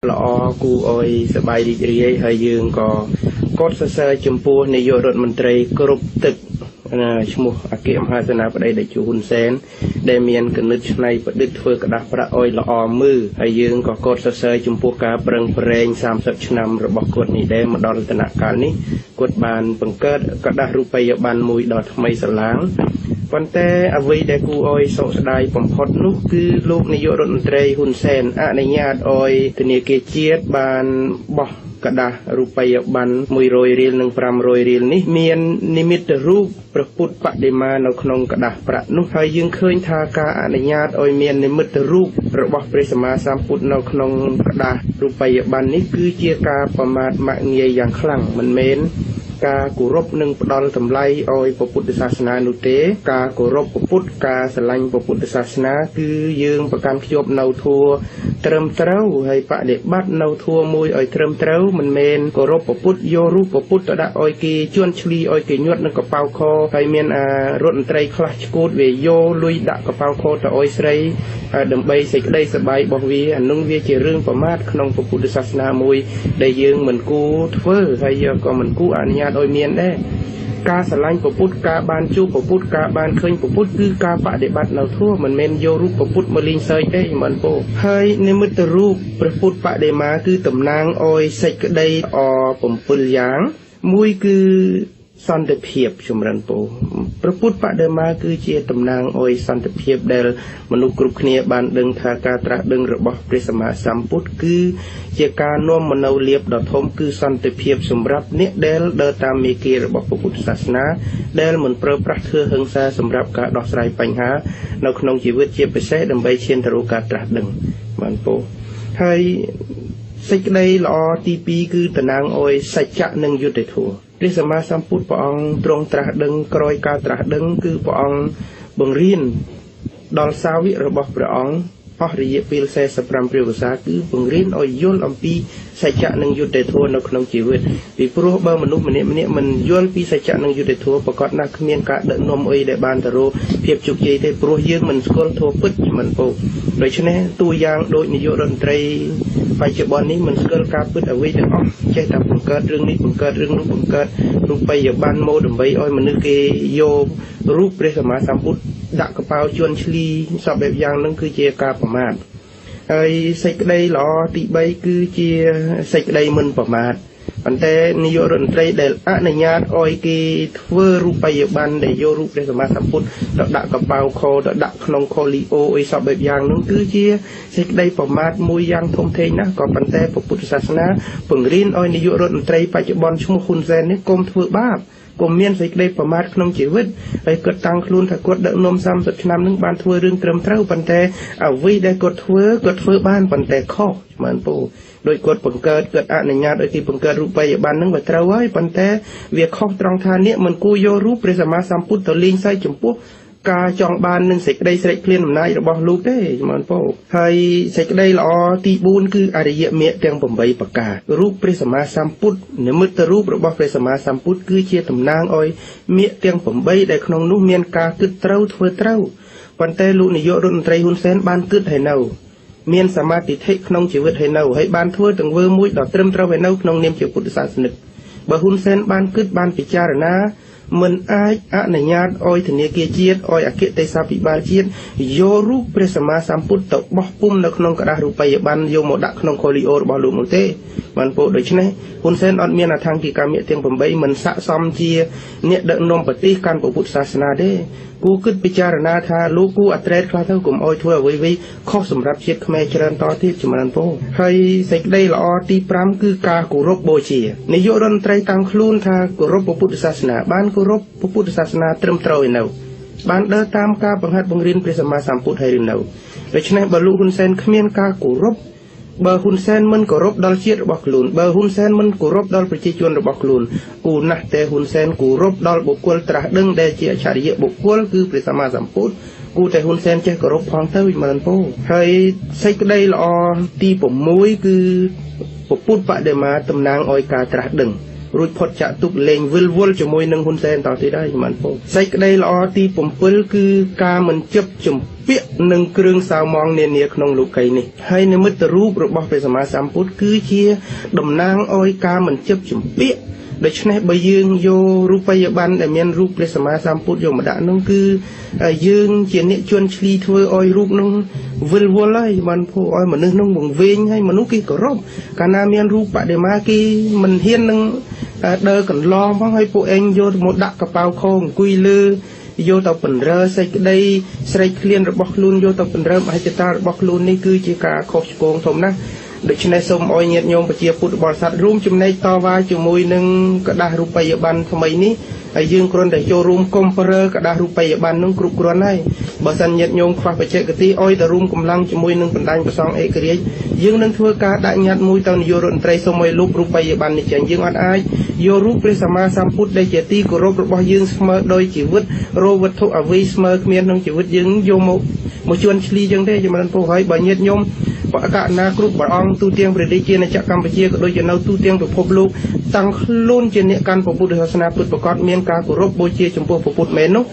ល្អគូអយសบายរីករាយហើយយើងក៏កត់សរសើរចំពោះនាយករដ្ឋមន្ត្រីគ្រប់ទឹកឈ្មោះអគ្គមហាសេនាបតីតេជោហ៊ុនសែនដែលមានគណិតច្នៃប្រឌិតធ្វើក្តាស់ប្រាក់អយល្អមើលហើយយើងក៏កត់សរសើរចំពោះការប្រឹងប្រែង30ឆ្នាំរបស់គាត់នេះដែរមកដល់ដំណាក់កាលនេះគាត់បានបង្កើតក្តាស់រូបិយប័ណ្ណមួយដ៏ថ្មីស្រឡាងប៉ុន្តែអ្វីដែលគួរអយសោកស្ដាយបំផុតនោះគឺលោកនាយករដ្ឋមន្ត្រីហ៊ុនសែនអនុញ្ញាតឲ្យធនាគារជាតិបានបោះក្តាស់រូបិយប័ណ្ណ100រៀលនិង500រៀលនេះមាននិមិត្តរូបព្រះពុទ្ធបដិមានៅក្នុងក្តាស់ប្រាក់នោះហើយយើងឃើញថាការអនុញ្ញាតឲ្យមាននិមិត្តរូបរបស់ព្រះសម្មាសម្ពុទ្ធនៅក្នុងក្តាស់រូបិយប័ណ្ណនេះគឺជាការប្រមាថមាក់ងាយយ៉ាងខ្លាំងមិនមែនការគោរពនិងផ្ដល់តម្លៃឲ្យព្រះពុទ្ធសាសនានោះទេការគោរពព្រះពុទ្ធការស្រឡាញ់ព្រះពុទ្ធសាសនាគឺយើងប្រកាន់ខ្ជាប់នៅធម៌ត្រឹមត្រូវហើយបដិបត្តិនៅធម៌មួយឲ្យត្រឹមត្រូវមិនមែនគោរពព្រះពុទ្ធយករូបព្រះពុទ្ធទៅដាក់ឲ្យគេជន់ឈ្លីឲ្យគេញាត់នឹងកប៉ៅខហើយមានរដ្ឋមន្ត្រីខ្លះឈួតវាយកលុយដាក់កប៉ៅខទៅឲ្យស្រីដើម្បីសេចក្តីសប្បាយរបស់វាអានោះវាជារឿងប្រមាថក្នុងព្រះពុទ្ធសាសនាមួយដែលយើងមិនគួរធ្វើហើយក៏មិនគួរអនុញ្ញាតឲ្យមានដែរការស្រឡាញ់ព្រះពុទ្ធការបានជួបព្រះពុទ្ធការបានឃើញព្រះពុទ្ធគឺការបដិបត្តិនៅធម៌មិនមែនយករូបព្រះពុទ្ធមកលេងសើចទេមិនពោហើយនិមិត្តរូបព្រះពុទ្ធបដិមាគឺតំណាងឲ្យសេចក្តី7យ៉ាងមួយគឺសន្តិភាពចម្រើនពរព្រះពុទ្ធបដិមាគឺជាតំណាងឲ្យសន្តិភាពដែលមនុស្សគ្រប់គ្នាបានដឹងថាការត្រាស់ដឹងរបស់ព្រះសម្មាសម្ពុទ្ធគឺជាការនាំមនោលាភដ៏ធំគឺសន្តិភាពសម្រាប់អ្នកដែលដើរតាមមាគ៌ារបស់ព្រះពុទ្ធសាសនាដែលមិនប្រើប្រាស់ធ្វើហិង្សាសម្រាប់ការដោះស្រាយបញ្ហានៅក្នុងជីវិតជាពិសេសដើម្បីឈានទៅរកការត្រាស់ដឹងបានពរហើយសេចក្តីល្អទី2គឺតំណាងឲ្យសច្ចៈនិងយុត្តិធម៌ព្រះសម្មាសម្ពុទ្ធព្រះអង្គទ្រង់ត្រាស់ដឹងក្រោយការត្រាស់ដឹងគឺព្រះអង្គបង្រៀនដល់សាវករបស់ព្រះអង្គអស់រយៈពេល45ព្រះវស្សាគឺបង្រៀនឲ្យយល់អំពីសច្ចៈនិងយុត្តិធម៌នៅក្នុងជីវិតពីព្រោះបើមនុស្សម្នាក់មិនយល់ពីសច្ចៈនិងយុត្តិធម៌ប្រកបណាស់គ្មានការដឹកនាំអីដែលបានទៅរកភាពជោគជ័យទេព្រោះយើងមិនស្គាល់ធម៌ពិតមិនពោដូច្នេះតួយ៉ាងដូចនាយករដ្ឋមន្ត្រីបច្ចុប្បន្ននេះមិនស្គាល់ការពិតអ្វីទាំងអស់ចេះតែបង្កើតរឿងនេះបង្កើតរឿងនោះបង្កើតរូបិយប័ណ្ណមកដើម្បីឲ្យមនុស្សគេយករូបព្រះសម្មាសម្ពុទ្ធដាក់កប៉ាល់ជន់ឈ្លីសពបែបយ៉ាងហ្នឹងគឺជាការប្រមាថហើយសេចក្តីល្អទី3គឺជាសេចក្តីមិនប្រមាថប៉ុន្តែនាយករដ្ឋមន្ត្រីដែលអនុញ្ញាតឲ្យគេធ្វើរូបិយប័ណ្ណដែលយករូបព្រះសម្មាសម្ពុទ្ធទៅដាក់កប៉ាល់ខទៅដាក់ក្នុងខូលីអូអីសពបែបយ៉ាងហ្នឹងគឺជាសេចក្តីប្រមាថមួយយ៉ាងធំធេងណាស់ក៏ប៉ុន្តែព្រះពុទ្ធសាសនាបង្រៀនឲ្យនាយករដ្ឋមន្ត្រីបច្ចុប្បន្នឈ្មោះហ៊ុនសែននេះកុំធ្វើបាបកុំមានសេចក្តីប្រមាថក្នុងជីវិតហើយគាត់តាំងខ្លួនថាគាត់ដឹកនាំ30ឆ្នាំនឹងបានធ្វើរឿងត្រឹមត្រូវប៉ុន្តែអ្វីដែលគាត់ធ្វើបានប៉ុន្តែខុសមែនពូដោយគាត់បង្កើតគាត់អនុញ្ញាតឲ្យគេបង្កើតរូបិយប័ណ្ណនឹងវាត្រូវហើយប៉ុន្តែវាខុសត្រង់ថានេះមិនគួរយករូបព្រះសម្មាសម្ពុទ្ធទៅលេងសើចចំពោះការចង់បាននឹងសេចក្តីស្រេចភ្លានអំណាចរបស់លោកទេមែនពោហើយសេចក្តីល្អទី4គឺអរិយមគ្គទាំង8ប្រការរូបព្រះសម្មាសម្ពុទ្ធនិមិត្តរូបរបស់ព្រះសម្មាសម្ពុទ្ធគឺជាតំណាងឲ្យមគ្គទាំង8ដែលក្នុងនោះមានការគិតត្រូវធ្វើត្រូវប៉ុន្តែលោកនាយករដ្ឋមន្ត្រីហ៊ុនសែនបានគិតឲ្យនៅមានសមាធិក្នុងជីវិតឲ្យនៅហើយបានធ្វើទាំងវើមួយដ៏ត្រឹមត្រូវឲ្យនៅក្នុងនាមជាពុទ្ធសាសនិកបើហ៊ុនសែនបានគិតបានពិចារណាមិនអាចអនុញ្ញាតឲ្យធនាគារជាតិឲ្យអគ្គទេសាភិបាលជាតិយករូបព្រះសម្មាសម្ពុទ្ធទៅបោះពុម្ពនៅក្នុងក្តាររូបិយប័ណ្ណយកមកដាក់ក្នុងខូលីអូរបស់លោកនោះទេបានពោលដូច្នេះហ៊ុនសែនអត់មានអធិង្គិកមគ្គទាំង8មិនស័ក្តិសមជាអ្នកដឹកនាំប្រទេសកាន់ពុទ្ធសាសនាទេគូគិតពិចារណាថាលោកគូអត្រេតខ្លះទៅកុំអោយធ្វើអ្វីខុសសម្រាប់ជាតិខ្មែរច្រើនតទៀតចម្រើនពោហើយសេចក្តីល្អទី5គឺការគោរពបូជានាយករដ្ឋមន្ត្រីតាំងខ្លួនថាគោរពពុទ្ធសាសនាបានគោរពពុទ្ធសាសនាត្រឹមត្រូវឯនៅបានដើរតាមការបង្ហាត់បង្រៀនព្រះសម្មាសម្ពុទ្ធហើយឬនៅដូច្នេះបើលោកហ៊ុនសែនគ្មានការគោរពបើហ៊ុនសែនមិនគោរពដល់ជាតិរបស់ខ្លួនបើហ៊ុនសែនមិនគោរពដល់ប្រជាជនរបស់ខ្លួនគូណាស់តែហ៊ុនសែនគោរពដល់បុគ្គលត្រាស់ដឹងដែលជាអច្ឆរិយបុគ្គលគឺព្រះសម្មាសម្ពុទ្ធគូតែហ៊ុនសែនចេះគោរពផងទៅមិនពោហើយសេចក្តីល្អទី6គឺពុទ្ធបដិមាតំណាងឲ្យការត្រាស់ដឹងរួចផុតចាក់ទុកលេងវិលវល់ជាមួយនឹងហ៊ុនសែនតទៀតហើយមិនពោសេចក្តីល្អទី7គឺការមិន ពាក់នឹងគ្រឿងសៅមងនានាក្នុងលោកីនេះហើយនិមិត្តរូបរបស់ព្រះសម្មាសម្ពុទ្ធគឺជាតំណាងឲ្យការមិនជិបជំពាក់ដូច្នេះបើយើងយករូបិយប័ណ្ណដែលមានរូបព្រះសម្មាសម្ពុទ្ធយកមកដាក់នោះគឺយើងជាអ្នកជន់ឈ្លីធ្វើឲ្យរូបនោះវិលវល់ហើយបានធ្វើឲ្យមនុស្សនោះវង្វេងហើយមនុស្សគេគោរពកាលណាមានរូបបដិមាគេមិនហ៊ាននឹងដើរកន្លងផងហើយពួកឯងយកមកដាក់កប៉ៅខោអង្គុយលើយកទៅពន្រើសេចក្តីស្រេកឃ្លានរបស់ខ្លួនយកទៅពន្រើមហិច្ឆតារបស់ខ្លួននេះគឺជាការខុសឆ្គងធំណាស់ដូច្នេះសូមឲ្យញាតិញោមប្រជាពុទ្ធបរិស័ទរួមចំណែកតវ៉ាជាមួយនឹងกระดาษរូបិយប័ណ្ណថ្មីនេះហើយយើងគ្រាន់តែចូលរួមកុំប្រើกระดาษរូបិយប័ណ្ណនឹងគ្រប់គ្រាន់ហើយបើសិនញាតិញោមខ្វះបច្ចេកទេសឲ្យតែរួមកម្លាំងជាមួយនឹងបណ្ដាញប្រសងឯករាជ្យយើងនឹងធ្វើការដាក់ញត្តិមួយទៅនាយករដ្ឋមន្ត្រីសូមឲ្យលុបរូបិយប័ណ្ណនេះចេញយើងអត់អាចយករូបព្រះសម្មាសម្ពុទ្ធដែលជាទីគោរពរបស់យើងស្មើដោយជីវិតរោវត្ថុអវ័យស្មើគ្មានក្នុងជីវិតយើងយកមកជួនឆ្លីចឹងទេជំរានពោហើយបើញាតិញោមបកកណាគ្រប់ព្រះអង្គទូទាំងព្រះរាជាណាចក្រកម្ពុជាក៏ដូចជានៅទូទាំងពិភពលោកតាំងខ្លួនជាអ្នកកាន់ពុទ្ធសាសនាពិតប្រាកដមានការគោរពបូជាចំពោះពុទ្ធមែននោះ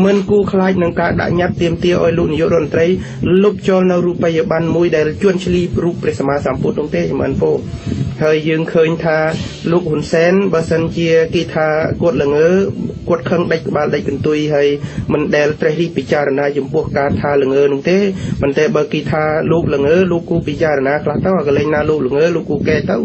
មិនគូខ្លាចនឹងការដាក់ញត្តិទាមទារឲ្យលោកនាយករដ្ឋមន្ត្រីលុបចោលនៅរូបិយប័ណ្ណមួយដែលជួនឆ្លីរូបព្រះសម្មាសម្ពុទ្ធនោះទេជំរានពោហើយយើងឃើញថាលោកហ៊ុនសែនបើសិនជាគេថាគាត់ល្ងើគាត់ខឹងដាច់ក្បាលដាច់កន្ទុយហើយមិនដែលត្រេះរិះពិចារណាចំពោះការថាល្ងើនោះទេប៉ុន្តែបើគេថាលោកល្ងើលោកគូពិចារណាខ្លះទៅកន្លែងណាលោកល្ងើលោកគូកែទៅ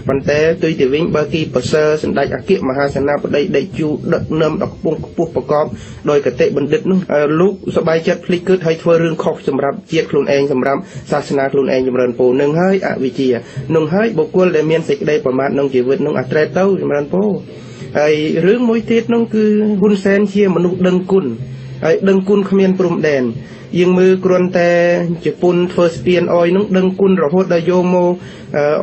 ប៉ុន្តែទុយទៅវិញបើគេប្រសើរសម្ដេចអគ្គមហាសេនាបតីដេជូដឹកនាំដល់ខ្ពស់ប្រកបដោយកតេបណ្ឌិតនោះលោកសប្បាយចិត្តភ្លេចគិតហើយធ្វើរឿងខុសសម្រាប់ជាតិខ្លួនឯងសម្រាប់សាសនាខ្លួនឯងចម្រើនពូនឹងហើយអវិជ្ជានឹងហើយបុគ្គលដែលមានសេចក្តីប្រមាទក្នុងជីវិតនឹងអាត្រេតទៅចម្រើនពូហើយរឿងមួយទៀតនោះគឺហ៊ុនសែនជាមនុស្សដឹងគុណហើយដឹងគុណគ្មានព្រំដែនយើងមើលគ្រាន់តែជប៉ុនធ្វើស្ពានអយនោះដឹងគុណរហូតដល់យកមក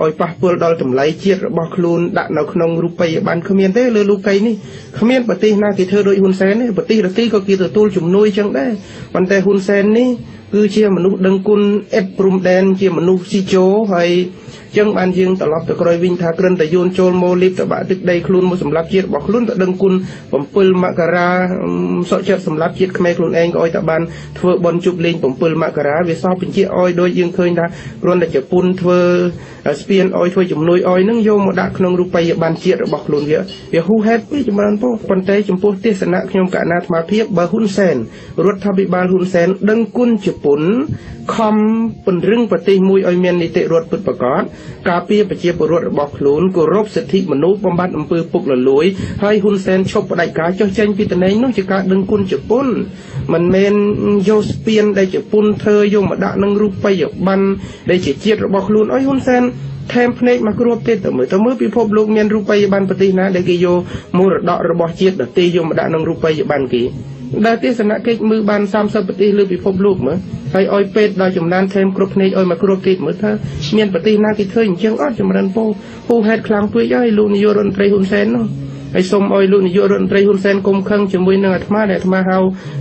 ឲ្យប៉ះពាល់ដល់តម្លៃជាតិរបស់ខ្លួនដាក់នៅក្នុងរូបិយប័ណ្ណគ្មានទេលើលោកីនេះគ្មានប្រទេសណាគេធ្វើដូចហ៊ុនសែនទេប្រទេសរទីក៏គេទទួលជំនួយចឹងដែរប៉ុន្តែហ៊ុនសែននេះគឺជាមនុស្សដឹងគុណអេតព្រំដែនជាមនុស្សស៊ីជោហើយចឹងបានយើងត្រឡប់ទៅក្រោយវិញថាគ្រាន់តែយូនចូលមកលីបតបាក់ទឹកដីខ្លួនមកសម្រាប់ជាតិរបស់ខ្លួនទៅដឹងគុណ7មករាសក់ចិត្តសម្រាប់ជាតិខ្មែរខ្លួនឯងក៏ឲ្យតែបានធ្វើបន់ជប់លេង7មករាវាសោះបញ្ជាក់ឲ្យដូចយើងឃើញថាគ្រាន់តែជប៉ុនធ្វើស្ពានអយធ្វើជំនួយអយនឹងយកមកដាក់ក្នុងរូបិយប័ណ្ណជាតិរបស់ខ្លួនវាហ៊ូហេតុពេកចម្រើនពោប៉ុន្តែចំពោះទេសនៈខ្ញុំកណាអាត្មាភាពបើហ៊ុនសែនរដ្ឋាភិបាលហ៊ុនសែនដឹងគុណជប៉ុនខំពង្រឹងប្រទេសមួយឲ្យមាននីតិរដ្ឋពិតប្រាកដការពារប្រជាពលរដ្ឋរបស់ខ្លួនគោរពសិទ្ធិមនុស្សបំបត្តិអំពើពុករលួយហើយហ៊ុនសែនឈប់ផ្ដាច់ការចុះចេញពីតំណែងនោះជាការដឹងគុណជប៉ុនមិនមែនយកស្ពានដែលជប៉ុនធ្វើយកមកដាក់នឹងរូបិយប័ណ្ណដែលជាជាតិរបស់ខ្លួនឲ្យហ៊ុនសែនថែមភ្នែកមកគ្របទៀតទៅមើលពិភពលោកមានរូបិយប័ណ្ណប្រទេសណាដែលគេយកមរតករបស់ជាតិដទៃយកមកដាក់នឹងរូបិយប័ណ្ណគេដែលទេសនកិច្ចមើលបាន30ប្រទេសលើពិភពលោកមើលហើយឲ្យពេទ្យដល់ចំណានថែមគ្រប់ភ្នែកឲ្យមកគ្របទៀតមើលថាមានប្រទេសណាគេធ្វើអញ្ចឹងអត់ចម្រើនពោហូហេតុខ្លាំងពេកហើយលោកនាយករដ្ឋមន្ត្រីហ៊ុនសែននោះហើយសូមឲ្យលោកនាយករដ្ឋមន្ត្រីហ៊ុនសែនកុំខឹងជាមួយនឹងអាត្មាដែលអាត្មាហៅ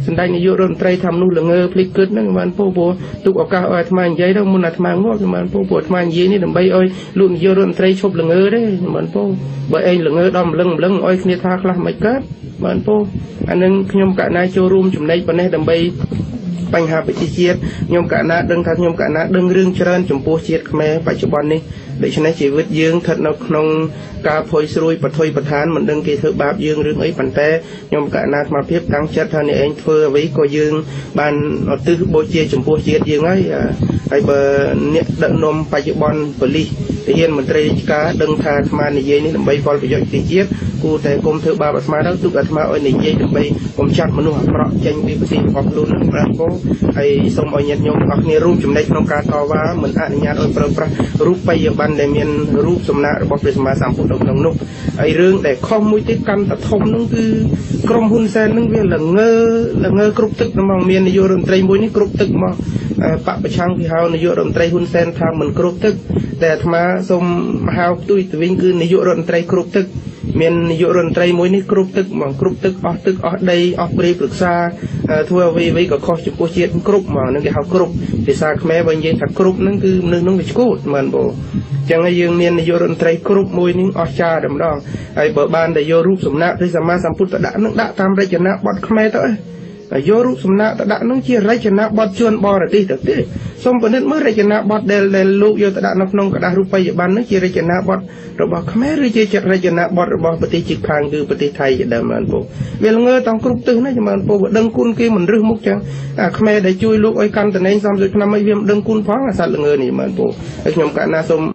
សម្ដេចនាយករដ្ឋមន្ត្រីថាមនុស្សល្ងើភ្លេចគិតហ្នឹងបានពោព្រោះទុកឱកាសឲ្យអាត្មានិយាយទៅមុនអាត្មាងាប់បានពោព្រោះអាត្មានិយាយនេះដើម្បីឲ្យលោកនាយករដ្ឋមន្ត្រីឈប់ល្ងើទេបានពោបើឯងល្ងើដល់ម្លឹងឲ្យគ្នាថាខ្លះមិនកើតបានពោអានឹងខ្ញុំកណាចូលរួមចំណែកប៉ុណ្ណេះដើម្បីបញ្ហាប្រជាជាតិខ្ញុំកណាដឹងថាខ្ញុំកណាដឹងរឿងច្រើនចំពោះជាតិខ្មែរបច្ចុប្បន្ននេះដូច្នេះជីវិតយើងស្ថិតនៅក្នុងការភ័យស្រួយបថុយប្រឋានមិនដឹងគេធ្វើបាបយើងរឿងអីប៉ុន្តែខ្ញុំកណាអាត្មាភាពតាំងចិត្តថាអ្នកឯងធ្វើអ្វីក៏យើងបានឧទ្ទិសបូជាចំពោះជាតិយើងហើយបើអ្នកដឹកនាំបច្ចុប្បន្នប៉ូលីសទាហានមន្ត្រីរាជការដឹងថាអាត្មានិយាយនេះដើម្បីផលប្រយោជន៍ប្រជាជាតិគួរតែគុំធ្វើបាបអាត្មាទៅទុកអាត្មាឲ្យនិយាយដើម្បីកុំចាត់មនុស្សអាក្រក់ចេញពីប្រទេសរបស់ខ្លួននឹងប្រាំពោហើយសូមឲ្យញាតិញោមទាំងអស់គ្នារួមចំណែកក្នុងការតវ៉ាមិនអនុញ្ញាតឲ្យប្រើប្រាស់រូបិយប័ណ្ណដែលមានរូបសំណាករបស់ព្រះសម្មាសម្ពុទ្ធនៅក្នុងនោះហើយរឿងដែលខុសមួយទៀតកាន់តែធំនោះគឺក្រុមហ៊ុនសែននឹងវាល្ងើគ្រប់ទឹកហ្មងមាននាយករដ្ឋមន្ត្រីមួយនេះគ្រប់ទឹកមកបពប្រឆាំងគេហៅនាយករដ្ឋមន្ត្រីហ៊ុនសែនថាមិនគ្រប់ទឹកតែអាត្មាសូមហៅផ្ទុយទៅវិញគឺនាយករដ្ឋមន្ត្រីគ្រប់ទឹកមាននាយករដ្ឋមន្ត្រីមួយនេះគ្រប់ទឹកហ្មងគ្រប់ទឹកអស់ទឹកអស់ដីអស់ព្រៃព្រឹក្សាធ្វើអ្វីក៏ខុសចំពោះជាតិគ្រប់ហ្មងនឹងគេហៅគ្រប់ភាសាខ្មែរបើនិយាយថាគ្រប់ហ្នឹងគឺមនុស្សហ្នឹងវាឈួតមែនបងអញ្ចឹងហើយយើងមាននាយករដ្ឋមន្ត្រីគ្រប់មួយនេះអស្ចារ្យតែម្ដងហើយបើបានតែយករូបសំណាកព្រះសម្មាសម្ពុទ្ធទៅដាក់នឹងដាក់តាមរចនាបថខ្មែរទៅ vô rút sầm nạ đã nông chia rây chân nạ bọt chuồn bò rồi đi được thế xong bữa nay mới rây chân nạ bọt đèn lục vô đã nông nông cả đã rút bay ban nông chia rây chân nạ bọt rồi bảo khmer rồi chia chặt rây chân nạ bọt rồi bảo bờ tây chịch khang từ bờ tây Thái vậy đam anh bố về là ngơ tòng cướp tư này mà anh bố đừng cún kia mình rước múc chăng khmer để chui lục ơi căn từ nay xong rồi năm mấy viêm đừng cún phóng là sao là ngơ này mà anh bố nhom cả na xong